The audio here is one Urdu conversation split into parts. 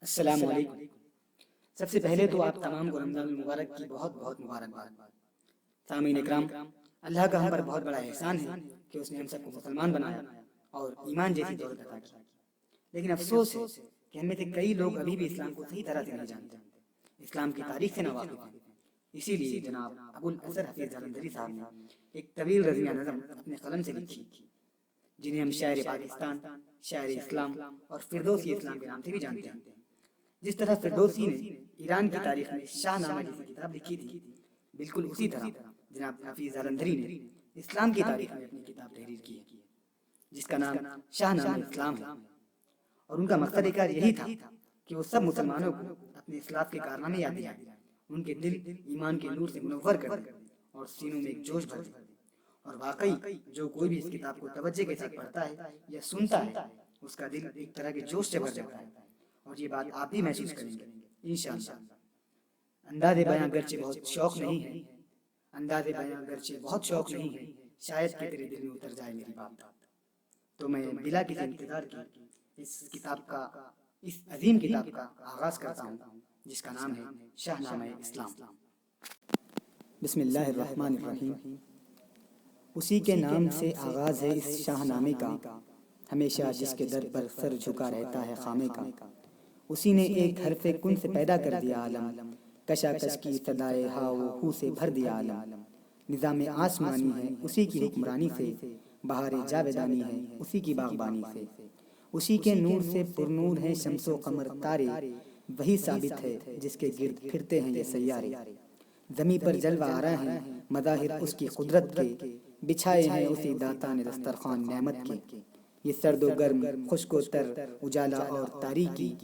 السلام علیکم۔ سب سے پہلے تو آپ تمام کو رمضان المبارک کی بہت بہت مبارکباد۔ سامعین اکرام، اللہ کا ہم پر بہت بڑا احسان ہے کہ اس نے ہم سب کو مسلمان بنایا اور ایمان جیسی دولت عطا کی۔ لیکن افسوس ہے کہ ہم میں سے کئی لوگ ابھی بھی اسلام کو صحیح طرح سے نہیں جانتے، اسلام کی تاریخ سے ناواقف ہیں۔ اسی لیے جناب ابو الاسر حفیظ جالندھری صاحب نے ایک طویل رضیہ نظم اپنے قلم سے لکھی، جنہیں ہم شاعر پاکستان، شاعر اسلام اور فردوسی اسلام کے نام سے بھی جانتے ہیں۔ جس طرح فردوسی نے ایران کی تاریخ میں شاہ نامہ جیسی کتاب لکھی تھی، بالکل اسی طرح جناب حفیظ جالندھری نے اسلام کی تاریخ میں اپنی کتاب تحریر کی ہے، جس کا نام شاہ نامہ اسلام ہے۔ اور ان کا مقصد ایک یہی تھا کہ وہ سب مسلمانوں کو اپنے اسلاف کے کارنامے یاد دلائیں، ان کے دل ایمان کے نور سے منور کر دیں اور سینوں میں ایک جوش بھر دیں۔ اور واقعی جو کوئی بھی اس کتاب کو توجہ کے ساتھ پڑھتا ہے یا سنتا ہے، اس کا دل ایک طرح کے جوش سے بھر جاتا ہے، اور یہ بات آپ بھی محسوس کریں گے انشاءاللہ۔ انداز بیاں گرچہ بہت شوق نہیں ہے، انداز بیاں گرچہ بہت شوق نہیں ہے، شاید کہ تیرے دل میں اتر جائے میری بات۔ تو میں بلا کسی انتظار کی اس کتاب کا، اس عظیم کتاب کا آغاز کرتا ہوں، جس کا نام ہے شاہ نامہ اسلام۔ بسم اللہ الرحمن الرحیم۔ اسی کے نام سے آغاز ہے اس شاہ نامے کا، ہمیشہ جس کے در پر سر جھکا رہتا ہے خامے کا۔ اسی نے ایک حرف کن سے پیدا کر دیا عالم، کشاکش کی صدائے ہا و ہو سے بھر دیا عالم۔ نظام آسمانی ہے اسی کی حکمرانی سے، بہار جاویدانی ہے اسی کی باغبانی سے۔ اسی کے نور سے پر نور ہیں شمس و قمر تارے، وہی ثابت ہے جس کے گرد پھرتے ہیں یہ سیارے۔ زمیں پر جلوہ آرا ہیں مظاہر اس کی قدرت کے، بچھائے ہیں اسی داتا نے دسترخوان نعمت کے۔ یہ سرد و گرم، خشک و تر، اجالا اور تاریکی،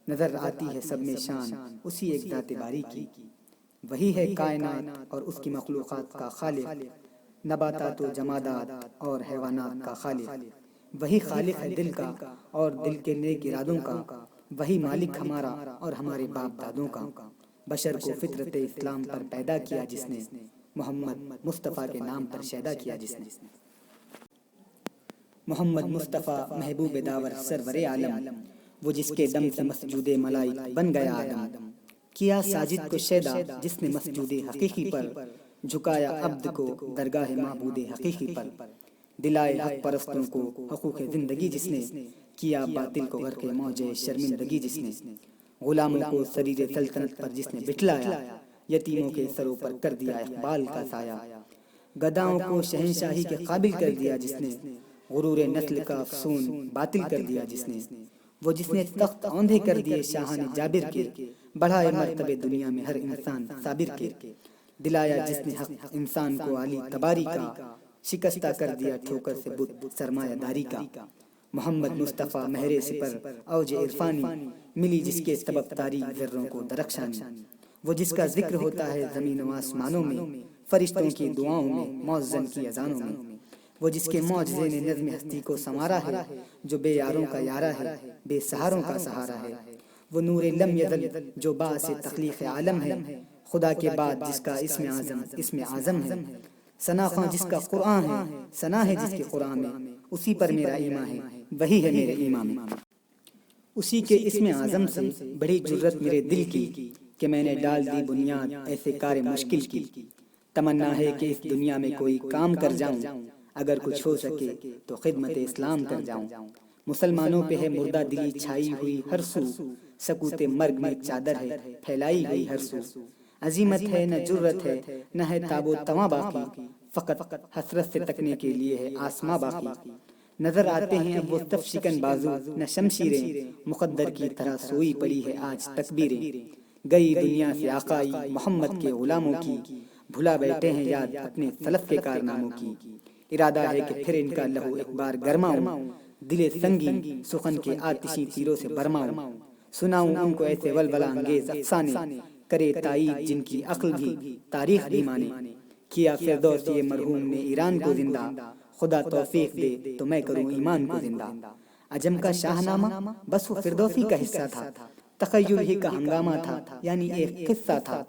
نظر آتی ہے سب میں شان اسی ایک ذات باری کی۔ وہی ہے کائنات اور اس کی مخلوقات کا خالق، نباتات و جمادات اور حیوانات کا خالق۔ وہی خالق ہے دل کا اور دل کے نیک ارادوں کا، وہی مالک ہمارا اور ہمارے باپ دادوں کا۔ بشر کو فطرت اسلام پر پیدا کیا جس نے، محمد مصطفیٰ کے نام پر شیدا کیا جس نے۔ محمد مصطفیٰ محبوب داور سرور عالم، وہ جس کے دم سے مسجود ملائک بن گیا آدم۔ کیا ساجد کو شیدا جس نے مسجود حقیقی پر، جھکایا عبد کو درگاہ معبود حقیقی پر۔ دلائے حق پرستوں کو حقوق زندگی جس نے، کیا باطل کو غرق موج شرمندگی جس نے۔ غلاموں کو سریر سلطنت پر جس نے بٹھلایا، یتیموں کے سروں پر کر دیا اقبال کا سایہ۔ گداؤں کو شہنشاہی کے قابل کر دیا جس نے، غرور نسل کا افسون باطل کر دیا جس نے۔ وہ جس نے تخت اوندھے کر دیے شاہان جابر کے، بڑھائے مرتبے دنیا میں ہر انسان صابر کے۔ دلایا جس نے حق انسان کو عالی تباری کا، شکستہ کر دیا ٹھوکر سے بت سرمایہ داری کا۔ محمد مصطفیٰ مہر سپر اوج عرفانی، ملی جس کے سبب تاری ذروں کو درخشانی۔ وہ جس کا ذکر ہوتا ہے زمین و آسمانوں میں، فرشتوں کی دعاؤں میں، مؤذن کی اذانوں میں۔ وہ جس کے معجزے نے نظم ہستی کو سنوارا ہے، جو بے یاروں کا یارا ہے، بے سہاروں کا سہارا ہے۔ وہ نور لم یزل جو باعث تخلیق عالم ہے، خدا کے بعد جس کا اسم اعظم ہے۔ ثنا خواں جس کا قرآن ہے، ثنا ہے جس کے قرآن میں، اسی پر میرا ایمان ہے، وہی ہے میرے امام۔ اسی کے اسم اعظم سے بڑی جرت میرے دل کی، کہ میں نے ڈال دی بنیاد ایسے کار مشکل کی۔ تمنا ہے کہ اس دنیا میں کوئی کام کر جاؤں، اگر کچھ ہو سکے تو خدمت اسلام کر جاؤں۔ مسلمانوں پہ ہے مردہ دلی چھائی ہوئی ہر سو، سکوت مرگ میں چادر ہے پھیلائی ہوئی ہر سو۔ عزیمت ہے نہ جرت ہے نہ ہے تاب و تواں باقی، فقط حسرت سے تکنے کے لیے ہے آسماں باقی۔ نظر آتے ہیں اب وہ صف شکن بازو نہ شمشیریں، مقدر کی طرح سوئی پڑی ہے آج تکبیریں۔ گئی دنیا سے آقائی محمد کے غلاموں کی، بھلا بیٹھے ہیں یاد اپنے سلف کے کارناموں کی۔ ارادہ ہے کہ پھر ان کا لہو ایک بار گرماؤں، دل سنگی سخن کے آتشی تیروں سے برماؤں۔ سناؤں ان کو ایسے ولولہ انگیز افسانے، کرے تائید جن کی عقل بھی تاریخ بھی مانے۔ کیا فردوس یہ مرحوم نے ایران کو زندہ، خدا توفیق دے تو میں کروں ایمان کو زندہ۔ عجم کا شاہ نامہ بس وہ فردوسی کا حصہ تھا، تخیل ہی کا ہنگامہ تھا یعنی ایک قصہ تھا،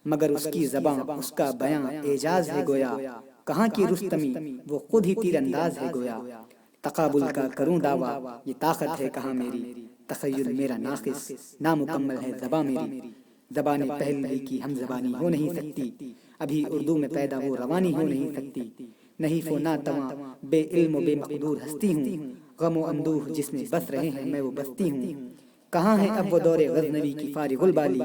مگر اس کی زباں اس کا بیاں اعجاز ہے گویا۔ کہاں کی رستمی وہ خود ہی تیر انداز ہے گویا۔ تقابل کا کروں دعویٰ یہ طاقت ہے کہاں میری، تخیل میرا ناقص، نامکمل ہے زباں میری، زبان پہلوی کی ہم زبانی ہو نہیں سکتی، ابھی اردو میں پیدا وہ روانی ہو نہیں سکتی، نہیں و ناتواں بے علم و بے مقدور ہستی ہوں، غم و اندوہ جس میں بس رہے ہیں میں وہ بستی ہوں، کہاں ہے اب وہ دور غزنوی کی فارغ البالی،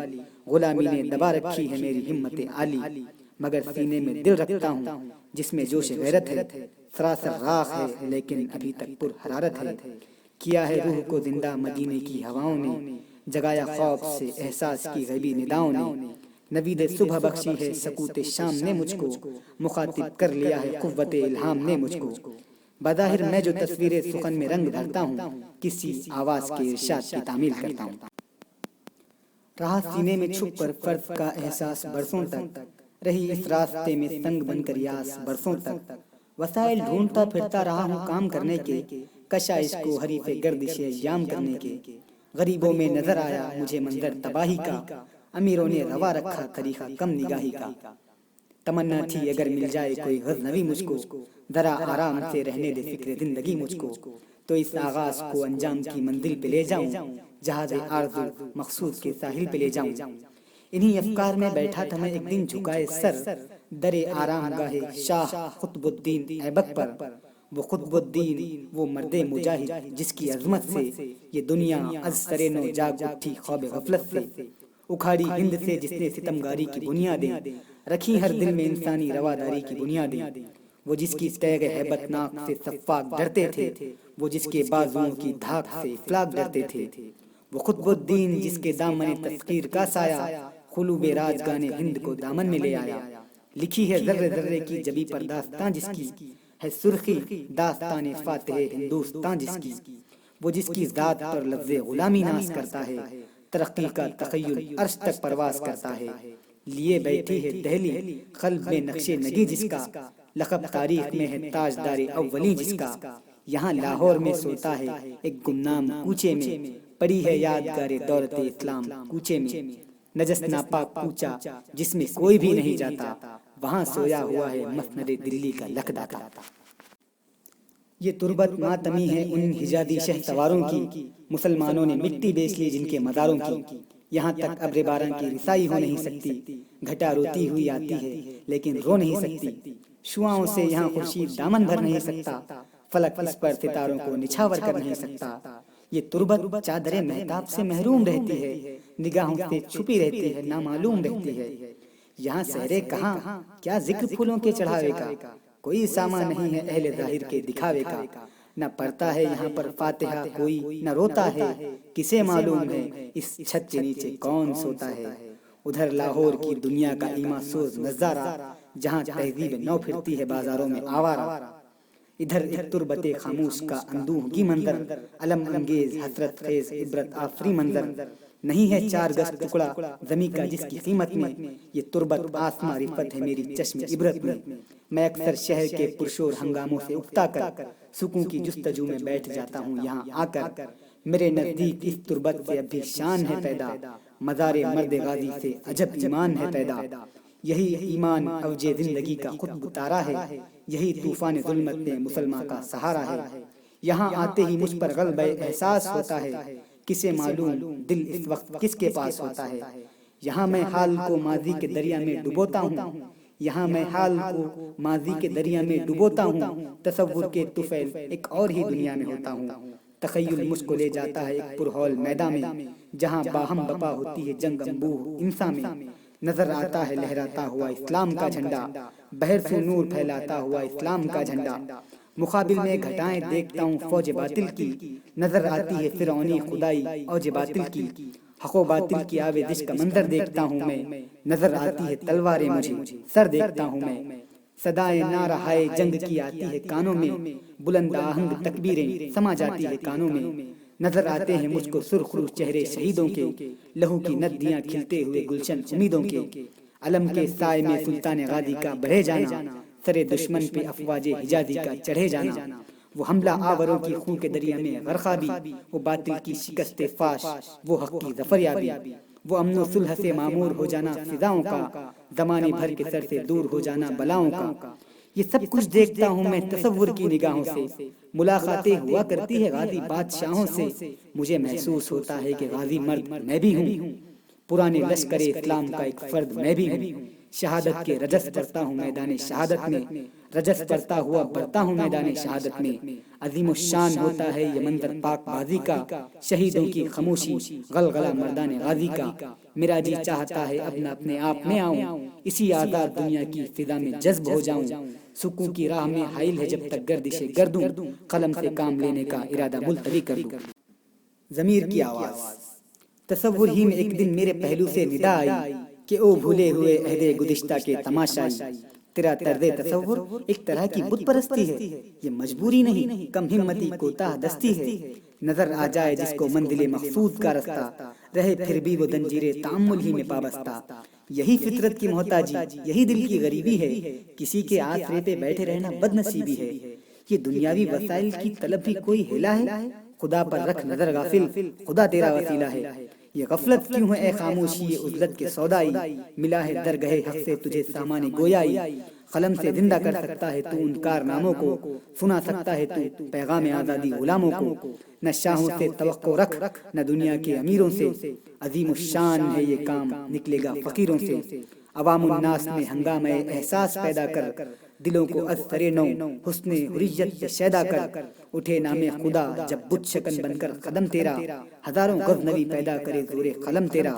غلامی نے دبا رکھی ہے میری ہمت عالی، مگر سینے میں دل رکھتا ہوں جس میں جوش غیرت ہے، سراسر راکھ ہے لیکن ابھی تک پر حرارت ہے، کیا ہے روح کو زندہ مدینے کی ہواؤں نے، جگایا خوف سے احساس کی غیبی نداؤں نے، نوید صبح بخشی ہے سکوت شام نے مجھ کو، مخاطب کر لیا ہے قوت الہام نے مجھ کو، بظاہر میں جو تصویر سخن میں رنگ بھرتا ہوں، کسی آواز کے ارشاد کی تعمیل کرتا ہوں، رہا سینے میں چھپ کر فرض کا احساس برسوں تک، رہی اس راستے میں سنگ بن کر یاس برسوں تک، وسائل ڈھونڈتا پھرتا رہا ہوں کام کرنے کے، کشائش کو حریف گردش ایام کرنے کے، غریبوں میں نظر آیا مجھے منظر تباہی کا، امیروں نے روا رکھا طریقہ کم نگاہی کا، تمنا تھی اگر مل جائے کوئی غزنوی مجھ کو، ذرا آرام سے رہنے دے فکر زندگی مجھ کو، تو اس آغاز کو انجام کی منزل پہ لے جاؤں، جہاز آرزو مقصود کے ساحل پہ لے جاؤں، انہی افکار میں بیٹھا تھا میں ایک دن جھکائے سر، در آرام گاہ شاہ قطب الدین ایبک پر، وہ قطب الدین وہ مرد مجاہد جس کی عظمت سے یہ دنیا از سر نو جاگ اٹھی خواب غفلت سے، اکھاڑی ہند سے جس نے ستمگاری کی بنیادیں رکھی ہر دل میں انسانی رواداری کی بنیادیں، وہ جس کی تیغ ہیبت ناک سے صفاق ڈرتے تھے، وہ جس کے بازوؤں کی دھاک سے افلاک ڈرتے تھے، وہ قطب الدین جس کے دامن تفکیر کا سایہ قلوب راج گانے ہند کو دامن میں لے آیا، لکھی ہے ذرے ذرے کی جبی پر داستان جس کی ہے سرخی داستان فاتح ہندوستان جس کی، وہ جس کی ذات پر لفظ غلامی ناز کرتا ہے، ترقی کا تخیل عرش تک پرواز کرتا ہے، لیے بیٹھی ہے دہلی قلب میں نقش نگی جس کا، لقب تاریخ میں ہے تاجدار اولی جس کا، یہاں لاہور میں سوتا ہے ایک گمنام کوچے میں، پڑی ہے یادگار دولت اسلام کوچے میں، نجس ناپاک کوچا جس میں کوئی بھی نہیں جاتا، وہاں سویا ہوا ہے مسند دلی کا لکھداتا، یہ تربت ماتمی ہے ان حجازی شہ سواروں کی، مسلمانوں نے مٹی بیچ لی جن کے مزاروں کی، یہاں تک ابر باران کی رسائی ہو نہیں سکتی، گھٹا روتی ہوئی آتی ہے لیکن رو نہیں سکتی، شعاؤں سے یہاں خورشید دامن بھر نہیں سکتا، فلک اس پر ستاروں کو نچھاور کر نہیں سکتا، یہ تربت چادر مہتاب سے محروم رہتی ہے، نگاہوں سے چھپی رہتی ہے نامعلوم رہتی ہے، یہاں سہرے کہاں کیا ذکر پھولوں کے چڑھاوے کا، کوئی ساما نہیں ہے اہل ظاہر کے دکھاوے کا، نہ پڑھتا ہے یہاں پر فاتحہ کوئی، نہ روتا ہے، کسے معلوم ہے اس چھت کے نیچے کون سوتا ہے، ادھر لاہور کی دنیا کا ایما سوز نظارہ، جہاں تہذیب نو پھرتی ہے بازاروں میں آوارہ، ادھر ایک تربت خاموش کا اندوہ کی منظر، علم انگیز حسرت خیز عبرت آفری منظر، نہیں ہے 4 گز ٹکڑا زمیں کا جس کی قیمت میں، یہ تربت آسماں رفت ہے میری چشم عبرت میں اکثر شہر کے پرشور ہنگاموں سے اکتا کر سکون کی جستجو میں بیٹھ جاتا ہوں یہاں آ کر، میرے نزدیک اس تربت سے اب بھی شان ہے پیدا، مزار مرد غازی سے عجب ایمان ہے پیدا، یہی ایمان اوج زندگی کا قطب تارا ہے، یہی طوفان ظلمت میں مسلمان کا سہارا ہے، یہاں آتے ہی مجھ پر غلبہ احساس ہوتا ہے، کسے معلوم دل اس وقت کس کے پاس ہوتا ہے، یہاں میں حال کو ماضی کے دریا میں ڈبوتا ہوں، یہاں میں حال کو ماضی کے دریا میں ڈبوتا ہوں، تصور کے طفیل ایک اور ہی دنیا میں ہوتا ہوں، تخیل مجھ کو لے جاتا ہے ایک پرہول میدان میں، جہاں باہم بپا ہوتی ہے جنگ انبوہ انسان میں، نظر آتا ہے لہراتا ہوا اسلام کا جھنڈا، بہر سے نور پھیلاتا ہوا اسلام کا جھنڈا، مقابل میں گھٹائیں دیکھتا ہوں فوج باطل کی، نظر آتی ہے فرعونی خدائی اوج باطل کی، حق و باطل کی آویزش کا منظر دیکھتا ہوں میں، نظر آتی ہے تلواریں مجھے سر دیکھتا ہوں میں، صدائے نعرہائے جنگ کی آتی ہے کانوں میں، بلند آہنگ تکبیریں سما جاتی ہے کانوں میں، نظر آتے ہیں مجھ کو سرخ روح چہرے شہیدوں کے، لہو کی ندیاں کھلتے ہوئے گلشن امیدوں کے، علم کے سائے میں سلطان غازی کا بڑھے جانا، سرے دشمن پہ افواج حجازی کا چڑھے جانا، وہ حملہ آوروں کی خون کے دریا میں غرقابی، وہ باطل کی شکست فاش، وہ حق کی ظفر یابی، وہ امن و صلح سے معمور ہو جانا فضاؤں کا، زمانے بھر کے سر سے دور ہو جانا بلاؤں کا، یہ سب کچھ دیکھتا ہوں میں تصور کی نگاہوں سے، ملاقاتیں ہوا کرتی ہے غازی بادشاہوں سے، مجھے محسوس ہوتا ہے کہ غازی مرد میں بھی ہوں، پرانے لشکر اسلام کا ایک فرد میں بھی ہوں، شہادت کے رجس پڑھتا ہوں میدان شہادت میں، رجس پڑھتا ہوا بڑھتا ہوں میدان شہادت میں، عظیم الشان ہوتا ہے یہ منظر پاک بازی کا، شہیدوں کی خاموشی غلغلہ مردان غازی کا، میرا جی چاہتا ہے اب نہ اپنے آپ میں آؤں، اسی آزاد دنیا کی فضا میں جذب ہو جاؤں، سکوں کی راہ میں حائل ہے جب تک گردش گردوں، قلم سے کام لینے کا ارادہ ملتوی کر دوں۔ ضمیر کی آواز۔ تصور ہی میں ایک دن میرے پہلو سے ندا آئی کہ او بھولے ہوئے عہد گزشتہ کے تماشائی، تیرا طرز تصور ایک طرح کی بت پرستی ہے، یہ مجبوری نہیں، کم ہمتی کوتاہ دستی ہے، نظر آ جائے جس کو منزل مقصود کا رستہ، رہے پھر بھی وہ زنجیر تأمل ہی میں پابستہ، یہی فطرت کی محتاجی، یہی دل کی غریبی ہے، کسی کے آسرے پہ بیٹھے رہنا بد نصیبی ہے، یہ دنیاوی وسائل کی طلب بھی کوئی ہیلا ہے، خدا پر رکھ نظر غافل، خدا تیرا وسیلہ ہے، یہ غفلت کیوں ہے اے خاموشی یہ عزلت کے سودائی، ملا ہے درگاہ حق سے تجھے سامان گویائی، قلم سے زندہ کر سکتا ہے تو ان کارناموں کو، سنا سکتا ہے تو پیغام آزادی غلاموں کو، نہ شاہوں سے توقع رکھ نہ دنیا کے امیروں سے، عظیم الشان ہے یہ کام نکلے گا فقیروں سے، عوام الناس میں ہنگامہ احساس پیدا کر، دلوں کو از سر نو حسن حریت سے شیدا کر، اٹھے نام خدا جب بت شکن بن کر قدم تیرا، ہزاروں غزنوی پیدا کرے زور قلم تیرا،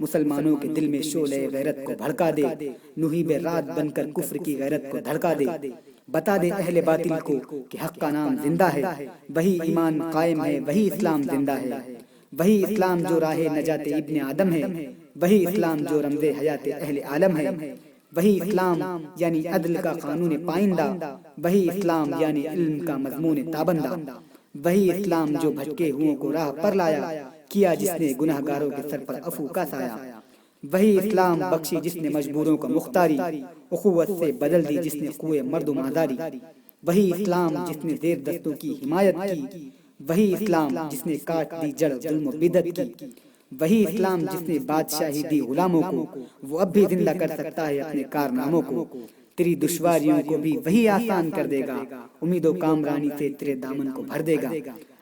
مسلمانوں کے دل میں شعلہ غیرت کو بھڑکا دے، نہیب رات بن کر کفر کی غیرت کو دھڑکا دے، بتا دے اہل باطل کو کہ حق کا نام زندہ ہے، وہی ایمان قائم ہے، وہی اسلام زندہ ہے، وہی اسلام جو راہ نجات ابن آدم ہے، وہی اسلام جو رمز حیات اہل عالم ہے، وہی اسلام یعنی عدل کا قانون پائندہ، وہی اسلام یعنی علم کا مضمون تابندہ، وہی اسلام جو بھٹکے ہوئوں کو راہ پر لایا، کیا جس نے گناہ گاروں کے سر پر عفو کا سایہ، وہی اسلام بخشی جس نے مجبوروں کو مختاری، اخوت سے بدل دی جس نے قوے مرد و ماداری، وہی اسلام جس نے زیر دستوں کی حمایت کی، وہی اسلام جس نے کاٹ دی جڑ ظلم و بدعت کی، وہی اسلام جس نے بادشاہی دی غلاموں کو، وہ اب بھی زندہ کر سکتا ہے اپنے کارناموں کو، تیری دشواریوں کو بھی وہی آسان کر دے گا، امید و کامرانی سے تیرے دامن کو بھر دے گا،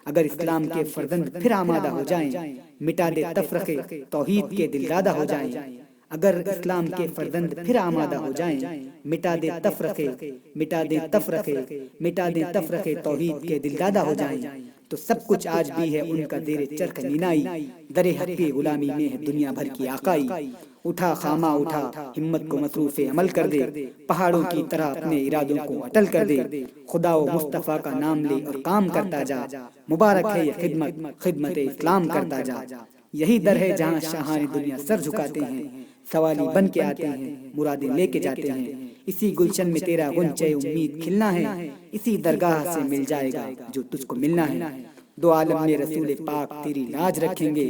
اگر اسلام کے فرزند پھر آمادہ ہو جائیں، مٹا دے تفرقے توحید کے دلدادہ ہو جائیں، اگر اسلام کے فرزند پھر آمادہ ہو جائیں، مٹا دے تفرقے، مٹا دے تفرقے، مٹا دے تفرقے توحید کے دلدادہ ہو جائیں، تو سب کچھ آج بھی ہے ان کا زیر چرخ مینائی، در حق کی غلامی میں ہے دنیا بھر کی آقائی، اٹھا خامہ اٹھا ہمت کو مصروف عمل کر دے، پہاڑوں کی طرح اپنے ارادوں کو اٹل کر دے، خدا و مصطفیٰ کا نام لے اور کام کرتا جا، مبارک ہے یہ خدمت، خدمت اسلام کرتا جا، یہی در ہے جہاں شاہان دنیا سر جھکاتے ہیں، سوالی بن کے آتے ہیں، مرادیں لے کے جاتے ہیں، اسی گلشن میں تیرا غنچہ امید کھلنا ہے، اسی درگاہ سے مل جائے گا جو تجھ کو ملنا ہے، دو عالم میں رسول پاک تیری لاج رکھیں گے،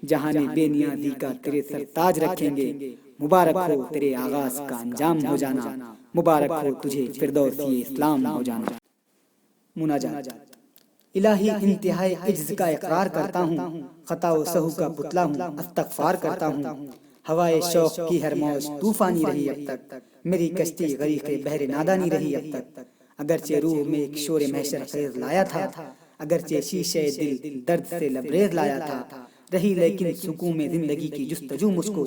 جہاں بے نیازی کا تیرے سر تاج رکھیں گے، مبارک ہو تیرے آغاز کا انجام ہو جانا، مبارک ہو تجھے فردوسی اسلام ہو جانا۔ مناجات۔ الہی انتہائی عجز کا اقرار کرتا ہوں، خطا و سہو کا پتلا ہوں، استغفار کرتا ہوں، ہوائے شوق کی ہر موج طوفانی رہی اب تک، میری کشتی غریق بحر نادانی رہی اب تک، اگرچہ روح میں ایک شور محشر خیز لایا تھا، اگرچہ شیشے دل درد سے لبریز لایا تھا، رہی لیکن سکون میں زندگی کی جستجو مجھ کو،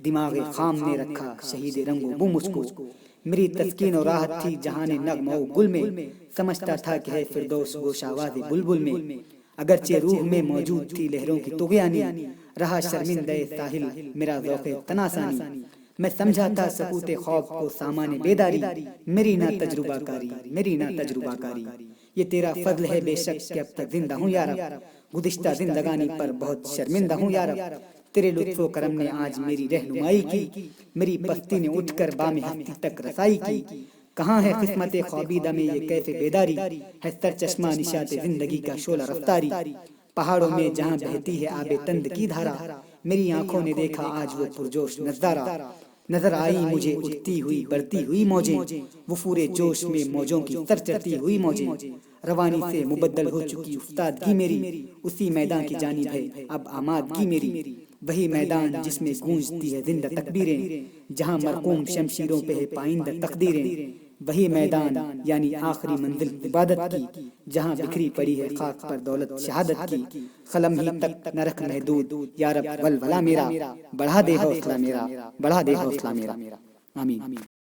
دماغ خام نے رکھا شہید رنگ و بو مجھ کو، میری تسکین و راحت تھی جہان نغمہ و گل میں، سمجھتا تھا کہ ہے فردوس گوش آواز بلبل میں، اگرچہ روح میں موجود تھی لہروں کی طغیانی، رہا شرمندہ ساحل میرا ذوق تناسانی، میں سمجھا تھا سکوت خوف کو سامان بیداری، میری نہ تجربہ کاری، میری نہ تجربہ کاری، یہ تیرا فضل ہے بے شک کہ اب تک زندہ ہوں یا رب، گزشتہ زندگانی پر بہت شرمندہ ہوں یا رب، تیرے لطف و کرم نے آج میری رہنمائی کی، میری پستی نے اٹھ کر بام ہستی تک رسائی کی، کہاں ہے قسمت خوابیدہ میں یہ کیف بیداری، ہے سر چشمہ نشاط زندگی کا شعلہ رفتاری، پہاڑوں میں جہاں بہتی ہے آب تند کی دھارا، میری آنکھوں نے دیکھا آج وہ پرجوش نظارہ، نظر آئی مجھے اٹھتی ہوئی بڑھتی ہوئی موجیں، وفور جوش میں موجوں کی سر چڑھتی ہوئی موجیں، روانی سے مبدل ہو چکی افتادگی میری، اسی میدان کی جانب ہے اب آمادگی میری، وہی میدان جس میں گونجتی ہے زندہ تکبیریں، جہاں مرقوم شمشیروں پہ ہے پائندہ تقدیریں، وہی میدان یعنی آخری منزل عبادت کی، جہاں بکھری پڑی ہے خاک پر دولت شہادت کی۔ قلم ہی تک نہ رکھ محدود یا رب ولولہ میرا، بڑھا دے حوصلہ میرا، بڑھا دے حوصلہ میرا۔ آمین۔